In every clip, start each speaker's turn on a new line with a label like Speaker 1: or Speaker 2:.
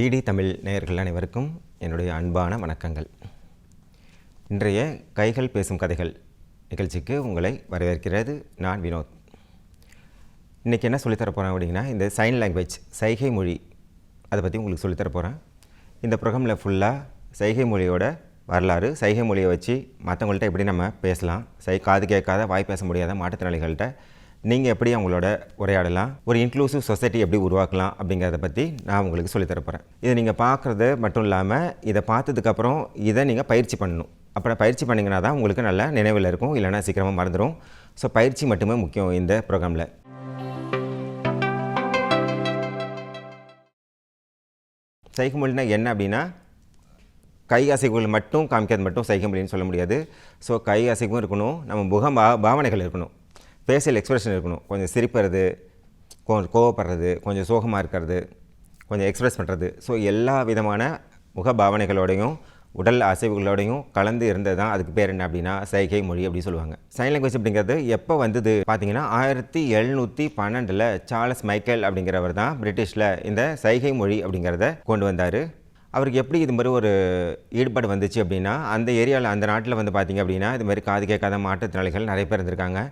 Speaker 1: DD Tamil நேயர்கள் அனைவருக்கும் என்னுடைய அன்பான வணக்கங்கள். இன்றைய கைகள் பேசும் கதைகள் நிகழ்ச்சிக்கு உங்களை வரவேற்கிறது நான் வினோத். இன்றைக்கி என்ன சொல்லித்தர போகிறேன் அப்படின்னா, இந்த சைன் லாங்குவேஜ் சைகை மொழி அதை பற்றி உங்களுக்கு சொல்லித்தர போகிறேன். இந்த ப்ரோக்ராமில் ஃபுல்லாக சைகை மொழியோட வரலாறு, சைகை மொழியை வச்சு மற்றவங்கள்ட்ட எப்படி நம்ம பேசலாம், காது கேட்காத வாய் பேச முடியாத மாற்றுத்திறனாளிகள்கிட்ட நீங்கள் எப்படி அவங்களோட உரையாடலாம், ஒரு இன்க்ளூசிவ் சொசைட்டி எப்படி உருவாக்கலாம் அப்படிங்கிறத பற்றி நான் உங்களுக்கு சொல்லித்தரப்போகிறேன். இதை நீங்கள் பார்க்குறது மட்டும் இல்லாமல் இதை பார்த்ததுக்கப்புறம் இதை நீங்கள் பயிற்சி பண்ணணும். அப்புறம் பயிற்சி பண்ணிங்கன்னா தான் உங்களுக்கு நல்லா நினைவில் இருக்கும், இல்லைனா சீக்கிரமாக மறந்துடும். ஸோ பயிற்சி மட்டுமே முக்கியம் இந்த ப்ரோக்ராமில். சைகை மொழினா என்ன அப்படின்னா, கை அசைவுகள் மட்டும் காமிக்கிறது மட்டும் சைகை மொழின்னு சொல்ல முடியாது. ஸோ கை அசைவும் இருக்கணும், நம்ம பாவனைகள் இருக்கணும், ஃபேஷியல் எக்ஸ்ப்ரெஷன் இருக்கணும். கொஞ்சம் சிரிப்புறது, கொஞ்சம் கோவப்படுறது, கொஞ்சம் சோகமாக இருக்கிறது, கொஞ்சம் எக்ஸ்ப்ரெஸ் பண்ணுறது. ஸோ எல்லா விதமான முக பாவனைகளோடையும் உடல் அசைவுகளோடையும் கலந்து இருந்தது தான் அதுக்கு பேர் என்ன அப்படின்னா சைகை மொழி அப்படின்னு சொல்லுவாங்க. சைன் லாங்குவேஜ் அப்படிங்கிறது எப்போ வந்தது பார்த்தீங்கன்னா 1712 சார்லஸ் மைக்கேல் அப்படிங்கிறவர் தான் பிரிட்டிஷில் இந்த சைகை மொழி அப்படிங்கிறத கொண்டு வந்தார். அவருக்கு எப்படி இது மாதிரி ஒரு ஈடுபாடு வந்துச்சு அப்படின்னா, அந்த ஏரியாவில் அந்த நாட்டில் வந்து பார்த்திங்க அப்படின்னா இது மாதிரி காது கேட்காத மாற்றுத்திறனாளிகள் நிறைய பேர் இருந்திருக்காங்க.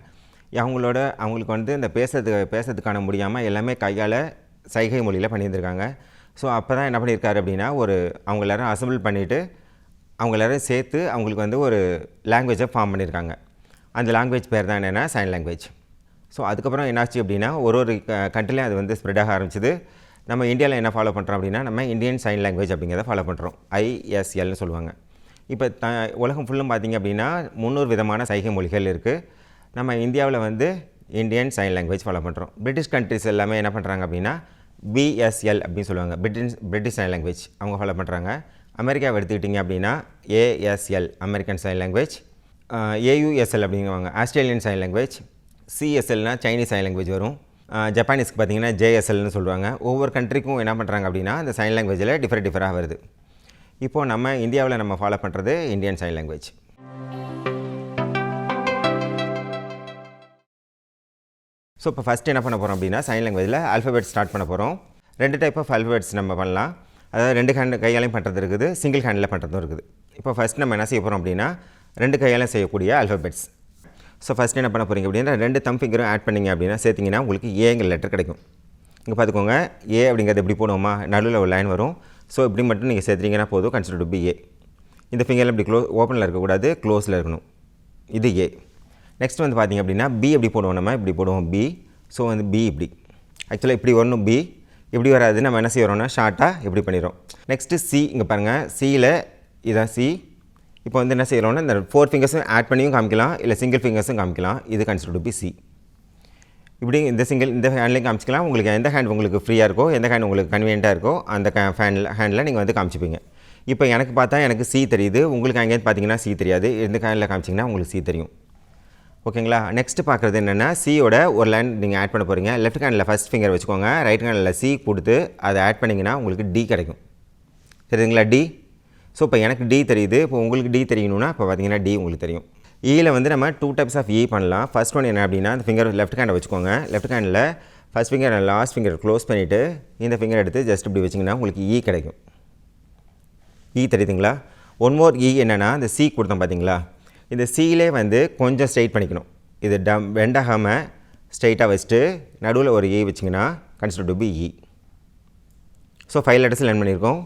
Speaker 1: அவங்களுக்கு வந்து இந்த பேசுறதுக்கான முடியாமல் எல்லாமே கையால் சைகை மொழியில் பண்ணியிருந்திருக்காங்க. ஸோ அப்போ தான் என்ன பண்ணியிருக்காரு அப்படின்னா, அவங்க எல்லோரும் அசம்பிள் பண்ணிவிட்டு அவங்க எல்லோரும் சேர்த்து அவங்களுக்கு வந்து ஒரு லாங்குவேஜை ஃபார்ம் பண்ணியிருக்காங்க. அந்த லாங்குவேஜ் பேர் தான் என்னென்னா சைன் லாங்குவேஜ். ஸோ அதுக்கப்புறம் என்னாச்சு அப்படின்னா, ஒரு கண்ட்ரிலையும் அது வந்து ஸ்ப்ரெட் ஆக ஆரம்பிச்சிது. நம்ம இந்தியாவில் என்ன ஃபாலோ பண்ணுறோம் அப்படின்னா, நம்ம இந்தியன் சைன் லாங்குவேஜ் அப்படிங்கிறத ஃபாலோ பண்ணுறோம். ISLன்னு சொல்லுவாங்க. இப்போ உலகம் ஃபுல்லும் பார்த்திங்க அப்படின்னா 300 விதமான சைகை மொழிகள் இருக்குது. நம்ம இந்தியாவில் வந்து இந்தியன் சைன் லாங்குவேஜ் ஃபாலோ பண்ணுறோம். பிரிட்டிஷ் கண்ட்ரிஸ் எல்லாமே என்ன பண்ணுறாங்க அப்படின்னா BSL அப்படின்னு சொல்லுவாங்க, பிரிட்டிஷ் சைன் லாங்குவேஜ் அவங்க ஃபாலோ பண்ணுறாங்க. அமெரிக்காவை எடுத்துக்கிட்டிங்க அப்படின்னா ASL American sign language, AUSL அப்படிங்குவாங்க ஆஸ்திரேலியன் சைன் லாங்குவேஜ், CSLனா சைனீஸ் சைன் லாங்குவேஜ் வரும், ஜப்பானீஸ்க்கு பார்த்திங்கன்னா JSLன்னு சொல்லுவாங்க. ஒவ்வொரு கண்ட்ரிக்கும் என்ன பண்ணுறாங்க அப்படின்னா அந்த சைன் லாங்குவேஜில் டிஃப்ரெண்ட்டாக வருது. இப்போது நம்ம இந்தியாவில் நம்ம ஃபாலோ பண்ணுறது இந்தியன் சைன் லாங்குவேஜ். ஸோ இப்போ ஃபஸ்ட்டு என்ன பண்ண போகிறோம் அப்படின்னா, சைன் லாங்குவேஜில் ஆல்ஃபபெட் ஸ்டார்ட் பண்ண போகிறோம். 2 டைப் ஆஃப் ஆல்ஃபபெட்ஸ் நம்ம பண்ணலாம். அதாவது 2 கையாலையும் பண்ணுறது இருக்குது, சிங்கிள் ஹேண்டில் பண்ணுறதும் இருக்குது. இப்போ ஃபஸ்ட் நம்ம என்ன செய்ய போகிறோம் அப்படின்னா 2 கையாலையும் செய்யக்கூடிய ஆல்ஃபபெட்ஸ். ஸோ ஃபஸ்ட் என்ன பண்ண போகிறீங்க அப்படின்னா 2 தம் ஃபிங்கரும் ஆட் பண்ணிங்க அப்படின்னா சேர்த்திங்கன்னா உங்களுக்கு ஏங்கிற லெட்டர் கிடைக்கும். இங்கே பார்த்துக்கோங்க, ஏ அப்படிங்கிறது எப்படி போடுவோமா, நடுவில் ஒரு லைன் வரும். ஸோ இப்படி மட்டும் நீங்கள் சேர்த்துட்டிங்கன்னா போதும், கன்சிடர் டு பி ஏ. இந்த ஃபிங்கரில் இப்படி ஓப்பனில் இருக்கக்கூடாது, க்ளோஸில் இருக்கணும். இது ஏ. நெக்ஸ்ட் வந்து பார்த்திங்க அப்படின்னா பி எப்படி போடுவோம், நம்ம இப்படி போடுவோம் பி. ஸோ வந்து பி இப்படி ஆக்சுவலாக இப்படி வரணும், பி இப்படி வராது. நம்ம என்ன செய்கிறோம்னா ஷார்ட்டாக இப்படி பண்ணிடுறோம். நெக்ஸ்ட்டு சி, இங்கே பாருங்கள் சியில் இதான் சி. இப்போ வந்து என்ன செய்கிறோம்னா இந்த 4 ஃபிங்கர்ஸும் ஆட் பண்ணியும் காமிக்கலாம், இல்லை சிங்கிள் ஃபிங்கர்ஸும் காமிக்கலாம். இது கன்சிடர் டு பி சி. இப்படி இந்த ஹேண்ட்லையும் காமிச்சிக்கலாம். உங்களுக்கு எந்த ஹேண்ட் உங்களுக்கு ஃப்ரீயாக இருக்கோ, எந்த ஹேண்ட் உங்களுக்கு கன்வீனியண்ட்டாக இருக்கோ அந்த ஹேண்டில் நீங்கள் வந்து காமிச்சிப்பீங்க. இப்போ எனக்கு பார்த்தா எனக்கு சி தெரியுது, உங்களுக்கு அங்கேருந்து பார்த்தீங்கன்னா சி தெரியாது. இந்த ஹேண்டில் காமிச்சிங்கன்னா உங்களுக்கு சி தெரியும். ஓகேங்களா. நெக்ஸ்ட்டு பார்க்குறது என்னென்னா, சியோட ஒரு லைன் நீங்கள் ஆட் பண்ண போகிறீங்க. லெஃப்ட் ஹேண்டில் ஃபஸ்ட் ஃபிங்கர் வச்சுக்கோங்க, ரைட் ஹேண்டில் சி கொடுத்து அதை ஆட் பண்ணிங்கன்னா உங்களுக்கு டி கிடைக்கும். தெரியுதுங்களா, டி. ஸோ இப்போ எனக்கு டி தெரியுது, இப்போ உங்களுக்கு டி தெரியணும்னா இப்போ பார்த்தீங்கன்னா டி உங்களுக்கு தெரியும். ஈயில் வந்து நம்ம 2 டைப்ஸ் ஆஃப் பண்ணலாம். ஃபஸ்ட் ஒன் என்ன அப்படின்னா, அந்த ஃபிங்கர் லெஃப்ட் ஹேண்டை வச்சுக்கோங்க. Left handle first finger last finger close பண்ணிவிட்டு இந்த ஃபிங்கர் எடுத்து ஜஸ்ட் இப்படி வச்சிங்கன்னா உங்களுக்கு கிடைக்கும். தெரியுதுங்களா. ஒன் மோர் என்னென்னா, இந்த சி கொடுத்தோம் பார்த்தீங்களா, இந்த சீலே வந்து கொஞ்சம் ஸ்ட்ரைட் பண்ணிக்கணும். இது வெண்டாகாமல் ஸ்ட்ரைட்டாக வச்சுட்டு நடுவில் ஒரு வச்சிங்கன்னா consider to be E. So 5 letters learn பண்ணியிருக்கோம்.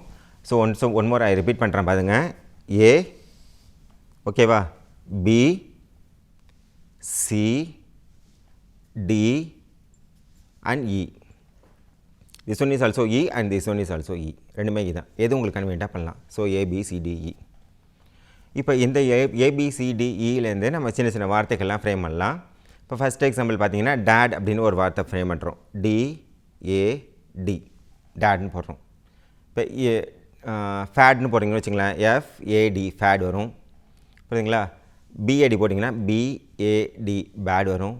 Speaker 1: ஸோ ஒன் மோர் ரிப்பீட் பண்ணுறேன் பாருங்க. ஏ, ஓகேவா, B, C, D and E. This one is also E and this one is also E. ரெண்டுமே தான், எது உங்களுக்கு கன்வீனியண்ட்டாக பண்ணலாம். So ABCDE. இப்போ இந்த ABCDEலேருந்து நம்ம சின்ன சின்ன வார்த்தைகள்லாம் ஃப்ரேம் பண்ணலாம். இப்போ ஃபஸ்ட் எக்ஸாம்பிள் பார்த்தீங்கன்னா டேட் அப்படின்னு ஒரு வார்த்தை ஃப்ரேம் பண்ணுறோம். DAD டேட்னு போடுறோம். இப்போ ஃபேட்னு போடுறீங்கன்னு வச்சுங்களேன், FAD ஃபேட் வரும். புரியுதுங்களா. BAD போட்டிங்கன்னா BAD பேட் வரும்.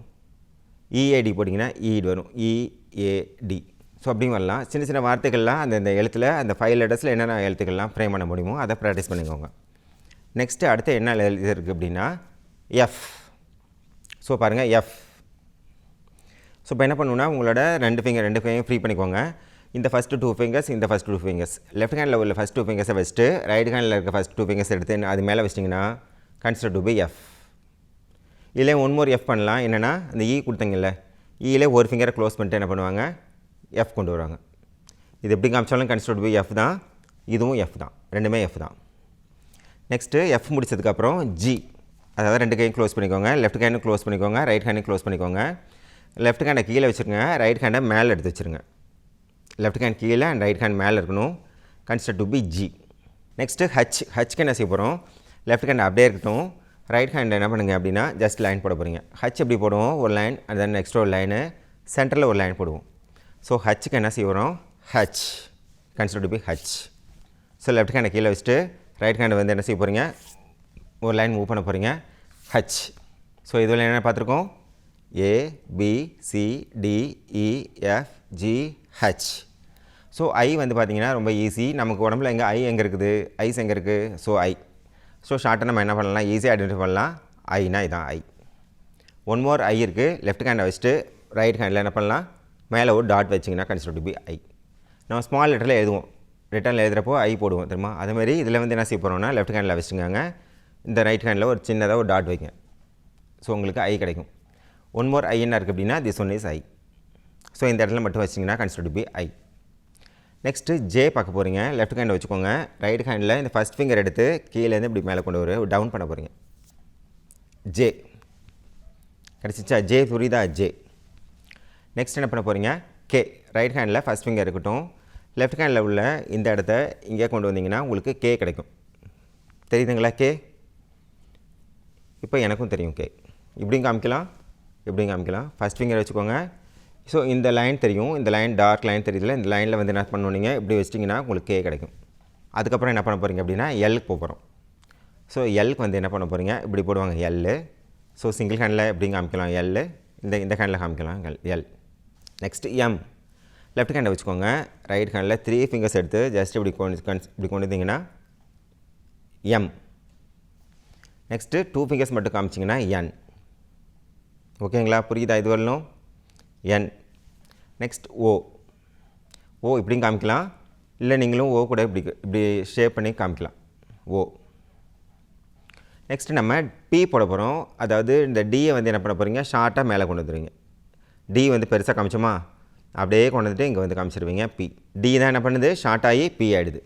Speaker 1: EAD போட்டிங்கன்னா ஈட் வரும், EAD. ஸோ அப்படியும் வரலாம். சின்ன சின்ன வார்த்தைகள்லாம் அந்த எழுத்தில் அந்த 5 லெட்டர்ஸில் என்னென்ன எழுத்துக்கள்லாம் ஃப்ரேம் பண்ண முடியுமோ அதை ப்ராக்டிஸ் பண்ணிக்கோங்க. நெக்ஸ்ட்டு அடுத்து என்ன எழுதி இருக்குது அப்படின்னா எஃப். ஸோ பாருங்கள் எஃப். ஸோ இப்போ என்ன பண்ணுன்னா, உங்களோட 2 ஃபிங்கரையும் ஃப்ரீ பண்ணிக்கோங்க. இந்த ஃபஸ்ட்டு 2 ஃபிங்கர்ஸ் இந்த ஃபஸ்ட் 2 ஃபிங்கர்ஸ் லெஃப்ட் ஹேண்டில் உள்ள ஃபஸ்ட் 2 ஃபிங்கர்ஸை வச்சுட்டு ரைட் ஹேண்டில் இருக்க ஃபஸ்ட் 2 ஃபிங்கர்ஸ் எடுத்து அது மேலே வச்சிட்டிங்கன்னா கன்சிடர் டு பி எஃப். இதிலே ஒன் மோர் எஃப் பண்ணலாம். என்னென்னா அந்த இ கொடுத்தீங்கல்ல, இலே ஒரு ஃபிங்கரை க்ளோஸ் பண்ணிட்டு என்ன பண்ணுவாங்க, எஃப் கொண்டு வருவாங்க. இது எப்படி காமிச்சாலும் கன்சிடர் டு பி எஃப் தான், இதுவும் எஃப் தான், ரெண்டுமே எஃப் தான். நெக்ஸ்ட்டு எஃப் முடிச்சதுக்கப்புறம் ஜி, அதாவது ரெண்டு கையும் க்ளோஸ் பண்ணிக்கோங்க. லெஃப்ட் ஹேண்டும் க்ளோஸ் பண்ணிக்கோங்க, ரைட் ஹேண்டும் க்ளோஸ் பண்ணிக்கோங்க. லெஃப்ட் ஹேண்டை கீழே வச்சுருங்க, ரைட் ஹேண்டை மேலே எடுத்து வச்சுருங்க. லெஃப்ட் ஹேண்ட் கீழே அண்ட் ரைட் ஹேண்ட் மேலே இருக்கணும். Consider to be G. Next ஹச்க்கு என்ன செய்ய போகிறோம், லெஃப்ட் ஹேண்ட் அப்படியே இருக்கட்டும். ரைட் ஹேண்ட் என்ன பண்ணுங்க அப்படின்னா ஜஸ்ட் லைன் போட போகிறீங்க. ஹச் எப்படி போடுவோம், ஒரு லைன் அண்ட் தென் நெக்ஸ்ட் ஒரு லைனு, சென்டரில் ஒரு லைன் போடுவோம். ஸோ ஹச்சுக்கு என்ன செய்வோம், H. Consider to be H. So left ஹேண்டை கீழே வச்சுட்டு ரைட் ஹேண்டை வந்து என்ன செய்ய போகிறீங்க, ஒரு லைன் மூவ் பண்ண போகிறீங்க, ஹச். ஸோ இதில் என்ன பார்த்துருக்கோம், A B C D E F G H. So I வந்து பார்த்திங்கன்னா ரொம்ப ஈஸி. நமக்கு உடம்புல எங்கே ஐ எங்கே இருக்குது, ஐஸ் எங்கே இருக்குது, ஸோ ஐ. ஸோ ஷார்ட்டாக நம்ம என்ன பண்ணலாம், ஈஸியாக ஐடென்டிஃபை பண்ணலாம், ஐனா இதான் ஐ. ஒன் மோர் ஐ இருக்குது. லெஃப்ட் ஹேண்டை வச்சுட்டு ரைட் ஹேண்டில் என்ன பண்ணலாம், மேலே ஒரு டாட் வச்சிங்கன்னா கன்சிடர் டு பி ஐ. நம்ம ஸ்மால் லெட்டரில் எழுதுவோம், ரிட்டனில் எழுதுகிறப்போ ஐ போடுவோம் தெரியுமா, அது மாதிரி இதில் வந்து என்ன செய்ய போகிறோம்னா லெஃப்ட் ஹேண்டில் வச்சுருக்காங்க, இந்த ரைட் ஹேண்டில் ஒரு சின்னதாக ஒரு டாட் வைங்க. ஸோ உங்களுக்கு ஐ கிடைக்கும். ஒன் மோர் ஐ என்ன இருக்குது அப்படின்னா this one is I. So இந்த இடத்துல மட்டும் வச்சிங்கன்னா consider to be I. Next J பார்க்க போகிறீங்க. லெஃப்ட் ஹேண்டை வச்சுக்கோங்க, ரைட் ஹேண்டில் இந்த ஃபஸ்ட் ஃபிங்கர் எடுத்து கீழேருந்து இப்படி மேலே கொண்டு வர டவுன் பண்ண போகிறீங்க. ஜே கிடச்சிச்சா, ஜே புரியுதா, ஜே. நெக்ஸ்ட் என்ன பண்ண போகிறீங்க, கே. ரைட் ஹேண்டில் ஃபஸ்ட் ஃபிங்கர் இருக்கட்டும், லெஃப்ட் ஹேண்டில் உள்ள இந்த இடத்த இங்கே கொண்டு வந்தீங்கன்னா உங்களுக்கு கே கிடைக்கும். தெரியுதுங்களா கே? இப்போ எனக்கும் தெரியும் கே. இப்படியும் காமிக்கலாம், இப்படியும் காமிக்கலாம். ஃபஸ்ட் ஃபிங்கர் வச்சுக்கோங்க. ஸோ இந்த லைன் தெரியும், இந்த லைன் டார்க் லைன் தெரியுதுல, இந்த லைனில் வந்து என்ன பண்ணுவீங்க, இப்படி வச்சிட்டிங்கன்னா உங்களுக்கு கே கிடைக்கும். அதுக்கப்புறம் என்ன பண்ண போகிறீங்க அப்படின்னா எல்லுக்கு போக போகிறோம். ஸோ எல்லுக்கு வந்து என்ன பண்ண போகிறீங்க, இப்படி போடுவாங்க எல்லு. ஸோ சிங்கிள் ஹேண்டில் எப்படி காமிக்கலாம் எல்லு, இந்த ஹேண்டில் காமிக்கலாம் எல். Next M. லெஃப்ட் ஹேண்டை வச்சுக்கோங்க, ரைட் ஹேண்டில் 3 ஃபிங்கர்ஸ் எடுத்து ஜஸ்ட் இப்படி கொண்டு வந்தீங்கன்னா எம். நெக்ஸ்ட்டு 2 ஃபிங்கர்ஸ் மட்டும் காமிச்சிங்கன்னா என். ஓகேங்களா, புரியுதா இது வரணும், என். நெக்ஸ்ட் ஓ. ஓ இப்படியும் காமிக்கலாம், இல்லை நீங்களும் ஓ கூட இப்படி ஷேப் பண்ணி காமிக்கலாம், ஓ. நெக்ஸ்ட்டு நம்ம பி போட போகிறோம். அதாவது இந்த டியை வந்து என்ன பண்ண போகிறீங்க, ஷார்ட்டாக மேலே கொண்டு வந்துடுவீங்க. டி வந்து பெருசாக காமிச்சோமா, அப்படியே கொண்டு வந்துட்டு இங்கே வந்து காமிச்சிடுவீங்க பி. டி தான் என்ன பண்ணுது, ஷார்ட் ஆகி பி ஆகிடுது.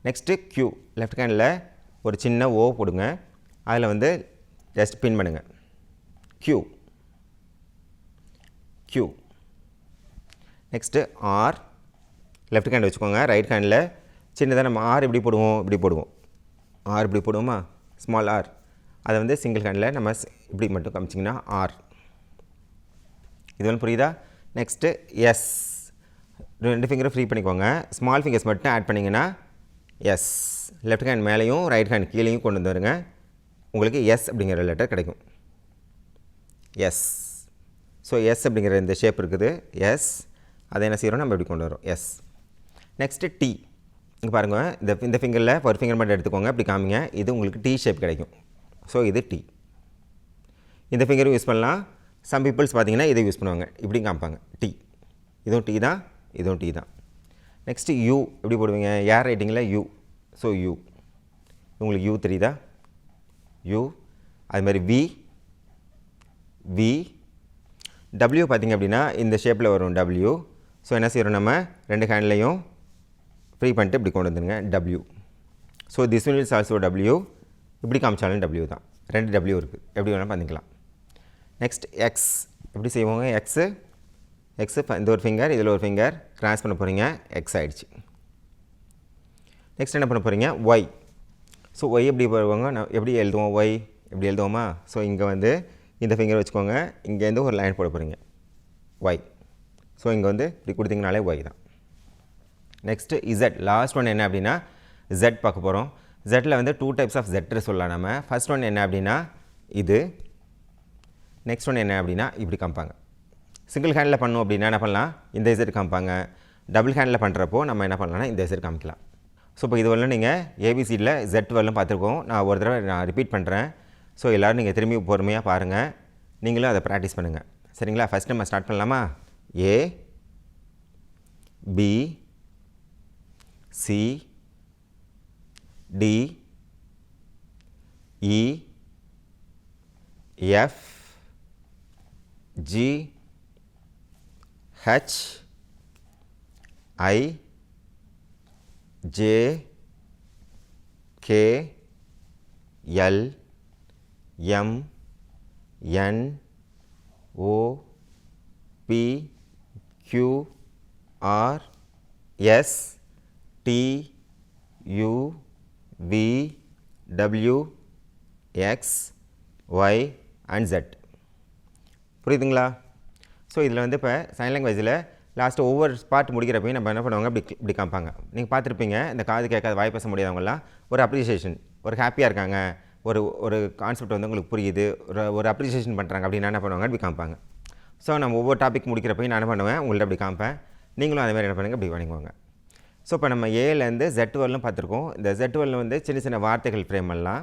Speaker 1: Next Q. லெஃப்ட் ஹேண்டில் ஒரு சின்ன ஓ போடுங்க, அதில் வந்து ஜஸ்ட் பின் பண்ணுங்கள், Q. Q. Next R. Left hand வச்சுக்கோங்க, ரைட் ஹேண்டில் சின்னதாக நம்ம ஆர் இப்படி போடுவோம், இப்படி போடுவோம், ஆர் இப்படி போடுவோமா, ஸ்மால் ஆர். அதை வந்து சிங்கிள் ஹேண்டில் நம்ம இப்படி மட்டும் காமிச்சிங்கன்னா ஆர். இது ஒன்று புரியுதா? Next S. 2 ஃபிங்கரை ஃப்ரீ பண்ணிக்கோங்க, ஸ்மால் ஃபிங்கர்ஸ் மட்டும் ஆட் பண்ணிங்கன்னா எஸ். லெஃப்ட் ஹேண்ட் மேலேயும் ரைட் ஹேண்ட் கீழேயும் கொண்டு வந்து வருங்க, உங்களுக்கு எஸ் அப்படிங்கிற லெட்டர் கிடைக்கும், எஸ். ஸோ எஸ் அப்படிங்கிற இந்த ஷேப் இருக்குது, எஸ். அதை என்ன செய்கிறோம், நம்ம இப்படி கொண்டு வரோம், எஸ். Next D. இங்கே பாருங்கள், இந்த ஃபிங்கரில் ஒரு ஃபிங்கர் மட்டும் எடுத்துக்கோங்க, இப்படி காமிங்க, இது உங்களுக்கு டி ஷேப் கிடைக்கும். ஸோ இது டி. இந்த ஃபிங்கரும் யூஸ் பண்ணலாம். சம் பீப்புள்ஸ் பார்த்தீங்கன்னா இதை யூஸ் பண்ணுவாங்க, இப்படி காமிப்பாங்க, டி. இதுவும் டி தான், இதுவும் டி தான். Next you. எப்படி போடுவீங்க, ஏர் ரைட்டிங்கில் யூ. So you. உங்களுக்கு யூ தெரியுதா, யூ. அதுமாதிரி வி. வி. டபிள்யூ பார்த்திங்க அப்படின்னா இந்த ஷேப்பில் வரும் டபிள்யூ. ஸோ என்ன செய்கிறோம், நம்ம 2 ஹேண்ட்லையும் ஃப்ரீ பண்ணிட்டு இப்படி கொண்டு வந்துடுங்க, W. So this one is also W. இப்படி காமிச்சாலும் டபிள்யூ தான், 2 டபிள்யூ இருக்குது, எப்படி வேணால் பண்ணிக்கலாம். Next X. எப்படி செய்வோங்க, எக்ஸு. எக்ஸு இந்த ஒரு ஃபிங்கர், இதில் ஒரு ஃபிங்கர் கிராஸ் பண்ண போகிறீங்க, எக்ஸ் ஆகிடுச்சு. நெக்ஸ்ட் என்ன பண்ண போகிறீங்க, ஒய். ஸோ ஒய் எப்படி போடுவாங்க, எப்படி எழுதுவோம், ஒய் எப்படி எழுதுவோமா. ஸோ இங்கே வந்து இந்த ஃபிங்கர் வச்சுக்கோங்க, இங்கேருந்து ஒரு லைன் போட போகிறீங்க, ஒய். ஸோ இங்கே வந்து இப்படி கொடுத்தீங்கனாலே ஒய் தான். Next Z. லாஸ்ட் ஒன் என்ன அப்படின்னா ஜெட் பார்க்க போகிறோம். ஜெட்டில் வந்து 2 டைப்ஸ் ஆஃப் ஜெட் சொல்லலாம் நம்ம. ஃபர்ஸ்ட் ஒன் என்ன அப்படின்னா இது, நெக்ஸ்ட் ஒன் என்ன அப்படின்னா இப்படி காமிப்பாங்க. சிங்கிள் ஹேண்டில் பண்ணோம் அப்படின்னா என்ன பண்ணலாம், இந்த இசட் காமிப்பாங்க. டபுள் ஹேண்டில் பண்ணுறப்போ நம்ம என்ன பண்ணலாம்னா இந்த இசட் காமிக்கலாம். ஸோ இப்போ இது வரலாம் நீங்கள் ஏபிசியில் ஜெட் வரலாம் பார்த்துருக்கோம். நான் ஒரு தடவை நான் ரிப்பீட் பண்ணுறேன். ஸோ எல்லோரும் நீங்கள் திரும்பி பொறுமையாக பாருங்கள், நீங்களும் அதை ப்ராக்டிஸ் பண்ணுங்கள், சரிங்களா. ஃபஸ்ட் நம்ம ஸ்டார்ட் பண்ணலாமா. ஏ B, C, D, E, F, G, H, I, J, K, L, M, N, O, P, Q, R, S, T, U, V, W, X, Y and Z. புரியுதுங்களா? ஸோ இதில் வந்து இப்போ சைன் லாங்குவேஜில் last ஒவ்வொரு spot முடிக்கிறப்பையும் நம்ம என்ன பண்ணுவாங்க, இப்படி காமிப்பாங்க. நீங்கள் பார்த்துருப்பீங்க, இந்த காது கேட்காத வாய் பேச முடியாதவங்களாம் ஒரு அப்ரிசியேஷன், ஒரு ஹாப்பியாக இருக்காங்க, ஒரு கான்செப்ட் வந்து உங்களுக்கு புரியுது, ஒரு அப்ரிசியேஷன் பண்ணுறாங்க அப்படின்னா என்ன பண்ணுவாங்க, இப்படி காமிப்பாங்க. ஸோ நம்ம ஒவ்வொரு டாபிக் முடிக்கிறப்பையும் நான் என்ன பண்ணுவேன், உங்கள்ட்ட அப்படி காமிப்பேன். நீங்களும் அதே மாதிரி என்ன பண்ணுங்கள், இப்படி பண்ணிக்குவாங்க. ஸோ இப்போ நம்ம ஏலேருந்து Z வரலும் பார்த்துருக்கோம். இந்த Z வரலும் வந்து சின்ன சின்ன வார்த்தைகள் ஃப்ரேம் எல்லாம்.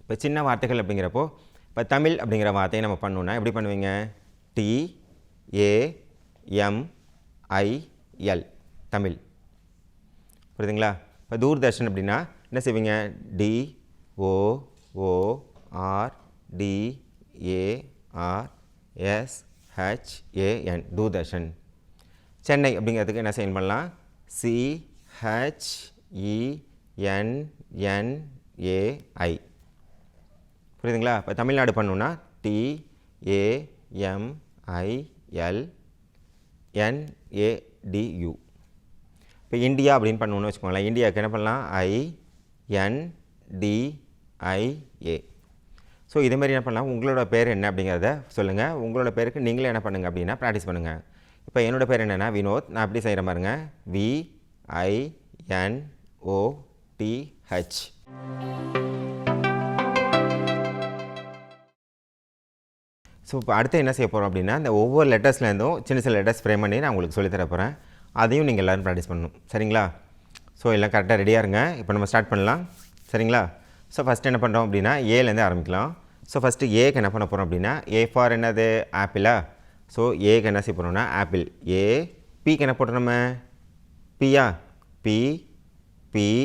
Speaker 1: இப்போ சின்ன வார்த்தைகள் அப்படிங்கிறப்போ இப்போ தமிழ் அப்படிங்கிற வார்த்தையை நம்ம பண்ணணுன்னா எப்படி பண்ணுவீங்க, TAMIL தமிழ். புரியுதுங்களா? இப்போ தூர்தர்ஷன் அப்படின்னா என்ன செய்வீங்க, DOORDARSHAN தூர்தர்ஷன். சென்னை அப்படிங்கிறதுக்கு என்ன சைன் பண்ணலாம், CHENNAI. புரியுதுங்களா? இப்போ தமிழ்நாடு பண்ணணுன்னா TAMILNADU. இப்போ இந்தியா அப்படின்னு பண்ணணுன்னு வச்சுக்கோங்களேன், இந்தியாவுக்கு என்ன பண்ணலாம், INDIA. ஸோ இதேமாதிரி என்ன பண்ணலாம், உங்களோட பேர் என்ன அப்படிங்கிறத சொல்லுங்கள். உங்களோட பேருக்கு நீங்களே என்ன பண்ணுங்கள் அப்படின்னா ப்ராக்டிஸ் பண்ணுங்கள். இப்போ என்னோடய பேர் என்னென்னா வினோத். நான் எப்படி செய்கிற பாருங்க, VINOTH. ஸோ இப்போ அடுத்து என்ன செய்ய போகிறோம் அப்படின்னா, இந்த ஒவ்வொரு லெட்டர்ஸ்லேருந்தும் சின்ன சின்ன லெட்டர்ஸ் ஃப்ரேம் பண்ணி நான் உங்களுக்கு சொல்லித்தர போகிறேன். அதையும் நீங்கள் எல்லோரும் ப்ராக்டிஸ் பண்ணணும். சரிங்களா? ஸோ எல்லாம் கரெக்டாக ரெடியாக இருங்க. இப்போ நம்ம ஸ்டார்ட் பண்ணலாம். சரிங்களா? ஸோ ஃபஸ்ட்டு என்ன பண்ணுறோம் அப்படின்னா, ஏலேருந்து ஆரம்பிக்கலாம். ஸோ ஃபஸ்ட்டு ஏக்கு என்ன பண்ண போகிறோம் அப்படின்னா, ஏ ஃபார் என்னது, ஆப்பிளா? ஸோ ஏக்கு என்ன செய்ய போகிறோம்னா ஆப்பிள். ஏ. பிக்கு என்ன போட்டோம் நம்ம, பியா, PPLE.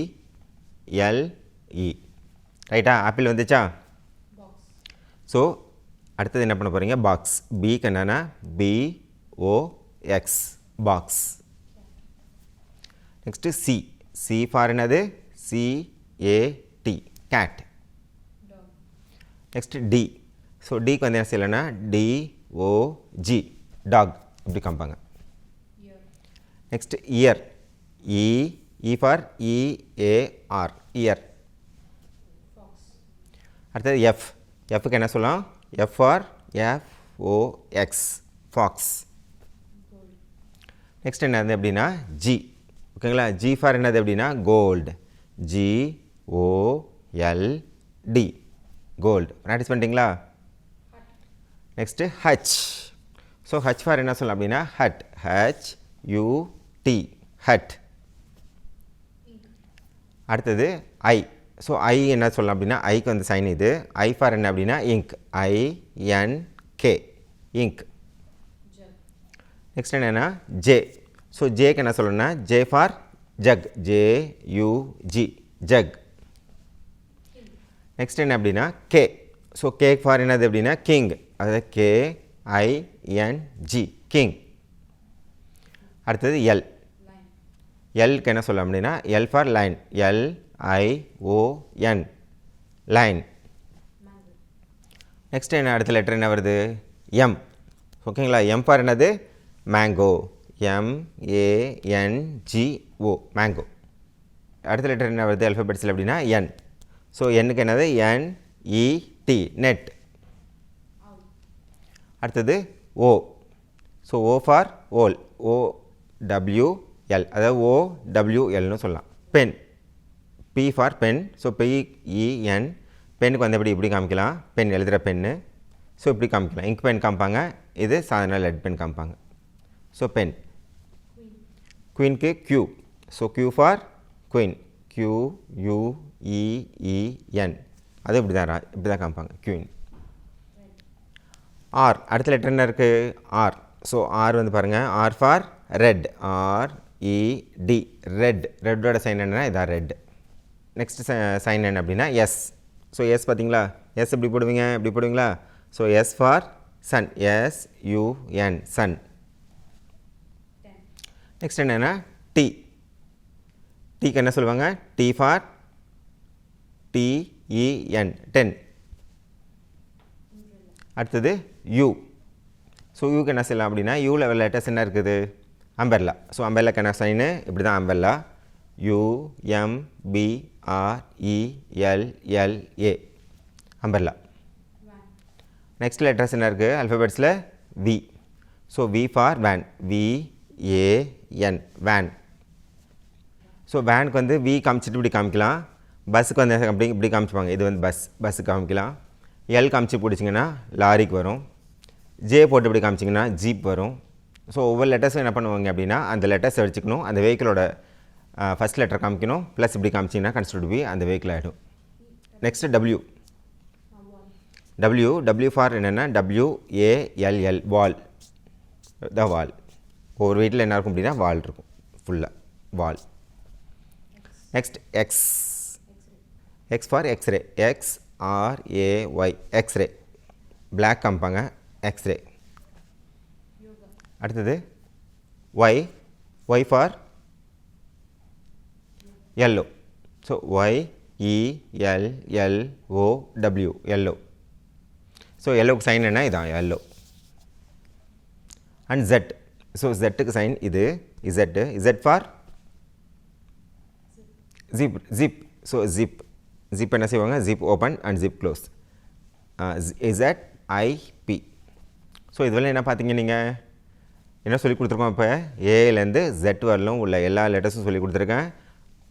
Speaker 1: ரைட்டா? ஆப்பிள் வந்துச்சா? ஸோ அடுத்தது என்ன பண்ண போகிறீங்க, பாக்ஸ். பிக்கு என்னென்னா BOX box. Next C. C for என்னது, CAT cat. Next D. So டிக்கு வந்து என்ன செய்யலைன்னா DOG டாக் இப்படி காமிப்பாங்க. Next ear. E for EAR ear. அடுத்தது எஃப். எஃப்க்கு என்ன சொல்லலாம், F for FOX fox. Next என்னது அப்படின்னா ஜி. ஓகேங்களா? ஜி ஃபார் என்னது அப்படின்னா கோல்டு. GOLD gold. ப்ராக்டிஸ் பண்ணிட்டீங்களா? Next H. So H for என்ன சொல்லலாம் அப்படின்னா ஹட். HUT hut. அடுத்தது ஐ. ஸோ ஐ என்ன சொல்லலாம் அப்படின்னா, ஐக்கு வந்து சைன் இது. ஐ ஃபார் என்ன அப்படின்னா இங்க். INK ink. நெக்ஸ்ட் என்னென்னா ஜே. ஸோ ஜேக்கு என்ன சொல்லணும்னா J for jug. JUG jug. Next என்ன அப்படின்னா கே. ஸோ கேக் ஃபார் என்னது அப்படின்னா கிங். அதாவது KING கிங். அடுத்தது எல். எல்க்கு என்ன சொல்லலாம் அப்படின்னா L for line. LION line. Next என்ன அடுத்த லெட்டர் என்ன வருது, எம். ஓகேங்களா? எம் ஃபார் என்னது மேங்கோ. MANGO mango. அடுத்த லெட்டர் என்ன வருது அல்ஃபபெட்ஸில் அப்படின்னா என். ஸோ என்னுக்கு என்னது NET நெட். அடுத்தது O. So O for owl. OWL அதாவது OWLன்னு சொல்லலாம். Pen. P for pen. So PEN. பெண்ணுக்கு வந்து இப்படி காமிக்கலாம், பென் எழுதுகிற பென்னு. ஸோ இப்படி காமிக்கலாம், இங்க் பென் காமிப்பாங்க. இது சாதாரண லெட் பென் காமிப்பாங்க. So pen. குயின்க்கு Q. So Q for queen. QUEEN. அது இப்படி தான் காமிப்பாங்க, குயின். ஆர். அடுத்த லெட்டர் என்ன இருக்குது, ஆர். ஸோ ஆர் வந்து பாருங்கள், R for red, R E D, red. ரெட்டோட சைன் என்னன்னா இதான் ரெட். நெக்ஸ்ட் சைன் என்ன அப்படின்னா எஸ். ஸோ எஸ் பார்த்தீங்களா, எஸ் எப்படி போடுவீங்க, எப்படி போடுவீங்களா? So S for sun, S U N, sun. Next என்னென்னா டி. டீக்கு என்ன சொல்லுவாங்க, டி ஃபார் டிஇஎன், 10. அடுத்தது யூ. ஸோ யூக்கு என்ன செய்யலாம் அப்படின்னா யூவில் லெட்டர்ஸ் என்ன இருக்குது, அம்பெர்லா. ஸோ அம்பெர்லாக்கு என்ன சைனு, இப்படி தான் umbrella, UMBRELLA, umbrella. Next letters என்ன இருக்குது அல்ஃபபெட்ஸில், V. So V for van, VAN, van. So வேனுக்கு வந்து வி காமிச்சிட்டு இப்படி காமிக்கலாம், பஸ்ஸுக்கு வந்து அப்படி இப்படி காமிச்சுப்பாங்க, இது வந்து பஸ்ஸுக்கு காமிக்கலாம். எல் காமிச்சு பிடிச்சிங்கன்னா லாரிக்கு வரும், ஜே போட்டு இப்படி காமிச்சிங்கன்னா ஜீப் வரும். ஸோ ஒவ்வொரு லெட்டர்ஸும் என்ன பண்ணுவாங்க அப்படின்னா அந்த லெட்டர்ஸ் வச்சுக்கணும், அந்த வெஹிக்கிளோட ஃபஸ்ட் லெட்டர் காமிக்கணும், ப்ளஸ் இப்படி காமிச்சிங்கன்னா கன்சிடர்ட் பி அந்த வெஹிக்கிள் ஆகிடும். Next W. டபிள்யூ ஃபார் என்னென்னா WALL, வால். The wall. ஒவ்வொரு வீட்டில் என்ன இருக்கும் அப்படின்னா வால் இருக்கும், ஃபுல்லாக wall. Next X. X for X ray, XRAY, X ray. Black காமிப்பாங்க, எக்ஸ்ரே. அடுத்தது Y. Y for yellow. So YELLOW, yellow. So எல்லோவுக்கு சைன் என்ன, இதான் எல்லோ. And Z. ஸோ ஜெட்டுக்கு சைன் இது Z for zip. So zip என்ன செய்வாங்க, zip open and zip close, ZIP. So இதுவரை என்ன பார்த்தீங்க, நீங்கள் என்ன சொல்லி கொடுத்துருக்கோம், இப்போ ஏலேருந்து Z வரலும் உள்ள எல்லா லெட்டர்ஸும் சொல்லி கொடுத்துருக்கேன்,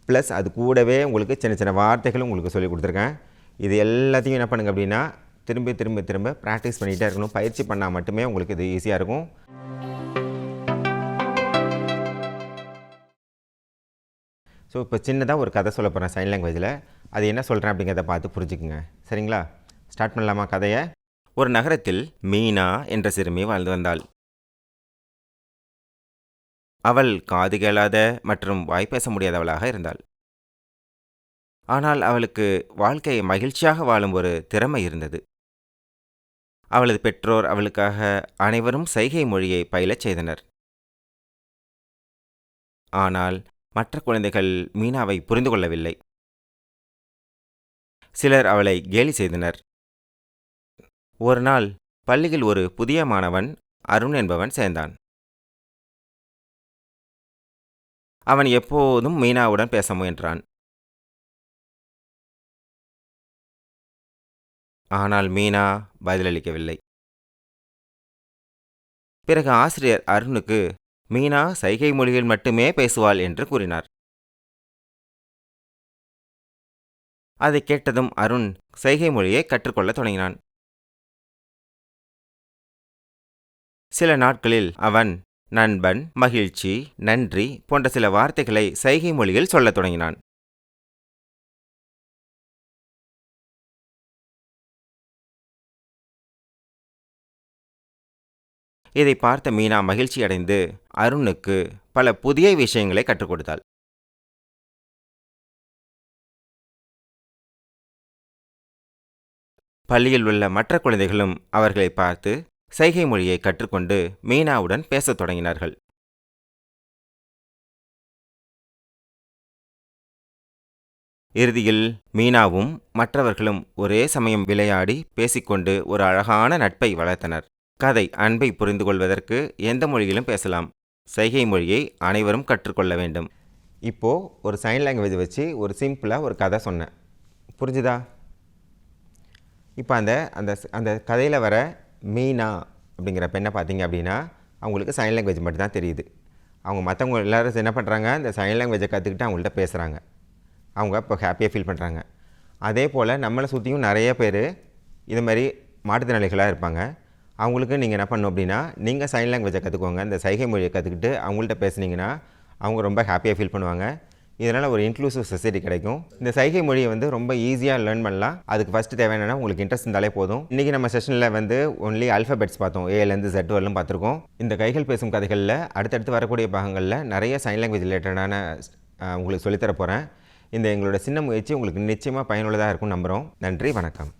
Speaker 1: ப்ளஸ் அது கூடவே உங்களுக்கு சின்ன சின்ன வார்த்தைகளும் உங்களுக்கு சொல்லி கொடுத்துருக்கேன். இது எல்லாத்தையும் என்ன பண்ணுங்க அப்படின்னா திரும்ப ப்ராக்டிஸ் பண்ணிகிட்டே இருக்கணும். பயிற்சி பண்ணால் மட்டுமே உங்களுக்கு இது ஈஸியாக இருக்கும். ஸோ இப்போ சின்னதாக ஒரு கதை சொல்ல போகிறேன் சைன் லாங்குவேஜில், அது என்ன சொல்கிறேன் அப்படிங்கிறத பார்த்து புரிஞ்சுக்குங்க, சரிங்களா? ஸ்டார்ட் பண்ணலாமா கதையை? ஒரு நகரத்தில் மீனா என்ற சிறுமி வாழ்ந்து வந்தாள். அவள் காது கேளாத மற்றும் வாய்ப்பேச முடியாதவளாக இருந்தாள். ஆனால் அவளுக்கு வாழ்க்கையை மகிழ்ச்சியாக வாழும் ஒரு திறமை இருந்தது. அவளது பெற்றோர் அவளுக்காக அனைவரும் சைகை மொழியை பயிலச் செய்தனர். ஆனால் மற்ற குழந்தைகள் மீனாவை புரிந்து கொள்ளவில்லை. சிலர் அவளை கேலி செய்தனர். ஒரு நாள் பள்ளியில் ஒரு புதிய மாணவன் அருண் என்பவன் சேர்ந்தான். அவன் எப்போதும் மீனாவுடன் பேச முயன்றான். ஆனால் மீனா பதிலளிக்கவில்லை. பிறகு ஆசிரியர் அருணுக்கு மீனா சைகை மொழியில் மட்டுமே பேசுவாள் என்று கூறினார். அதை கேட்டதும் அருண் சைகை மொழியை கற்றுக்கொள்ளத் தொடங்கினான். சில நாட்களில் அவன் நண்பன், மகிழ்ச்சி, நன்றி போன்ற சில வார்த்தைகளை சைகை மொழியில் சொல்லத் தொடங்கினான். இதை பார்த்த மீனா மகிழ்ச்சி அடைந்து அருணுக்கு பல புதிய விஷயங்களை கற்றுக் கொடுத்தாள். பள்ளியில் உள்ள மற்ற குழந்தைகளும் அவர்களை பார்த்து சைகை மொழியை கற்றுக்கொண்டு மீனாவுடன் பேசத் தொடங்கினார்கள். இறுதியில் மீனாவும் மற்றவர்களும் ஒரே சமயம் விளையாடி பேசிக்கொண்டு ஒரு அழகான நட்பை வளர்த்தனர். கதை அன்பை புரிந்து கொள்வதற்கு எந்த மொழியிலும் பேசலாம். சைகை மொழியை அனைவரும் கற்றுக்கொள்ள வேண்டும். இப்போது ஒரு சைன் லாங்குவேஜ் வச்சு ஒரு சிம்பிளாக ஒரு கதை சொன்னேன், புரிஞ்சுதா? இப்போ அந்த அந்த அந்த கதையில் வர மீனா அப்படிங்கிற பெண்ணை பார்த்தீங்க அப்படின்னா அவங்களுக்கு சைன் லாங்குவேஜ் மட்டும்தான் தெரியுது. அவங்க மற்றவங்க எல்லோரும் என்ன பண்ணுறாங்க, இந்த சைன் லாங்குவேஜை கற்றுக்கிட்டு அவங்கள்ட்ட பேசுகிறாங்க. அவங்க இப்போ ஹாப்பியாக ஃபீல் பண்ணுறாங்க. அதே போல் நம்மளை சுற்றியும் நிறைய பேர் இது மாதிரி மாற்றுத்திறனாளிகளாக இருப்பாங்க. அவங்களுக்கு நீங்கள் என்ன பண்ணணும் அப்படின்னா நீங்கள் சைன் லாங்குவேஜை கற்றுக்கோங்க. இந்த சைகை மொழியை கற்றுக்கிட்டு அவங்கள்ட்ட பேசுனீங்கன்னா அவங்க ரொம்ப ஹாப்பியாக ஃபீல் பண்ணுவாங்க. இதனால் ஒரு இன்க்ளூசிவ் சொசைட்டி கிடைக்கும். இந்த சைகை மொழியை வந்து ரொம்ப ஈஸியாக லேர்ன் பண்ணலாம். அதுக்கு ஃபஸ்ட்டு தேவையான உங்களுக்கு இன்ட்ரெஸ்ட் இருந்தாலே போதும். இன்றைக்கி நம்ம செஷனில் வந்து ஒன்லி ஆல்ஃபபெட்ஸ் பார்த்தோம், ஏலேருந்து Z வரலும் பார்த்துருக்கோம். இந்த கைகள் பேசும் கதைகளில் அடுத்தடுத்து வரக்கூடிய பாகங்களில் நிறைய சைன் லாங்குவேஜ் ரிலேட்டடான உங்களுக்கு சொல்லித்தர போகிறேன். இந்த எங்களோட சின்ன முயற்சி உங்களுக்கு நிச்சயமாக பயனுள்ளதாக இருக்கும் நம்புகிறோம். நன்றி, வணக்கம்.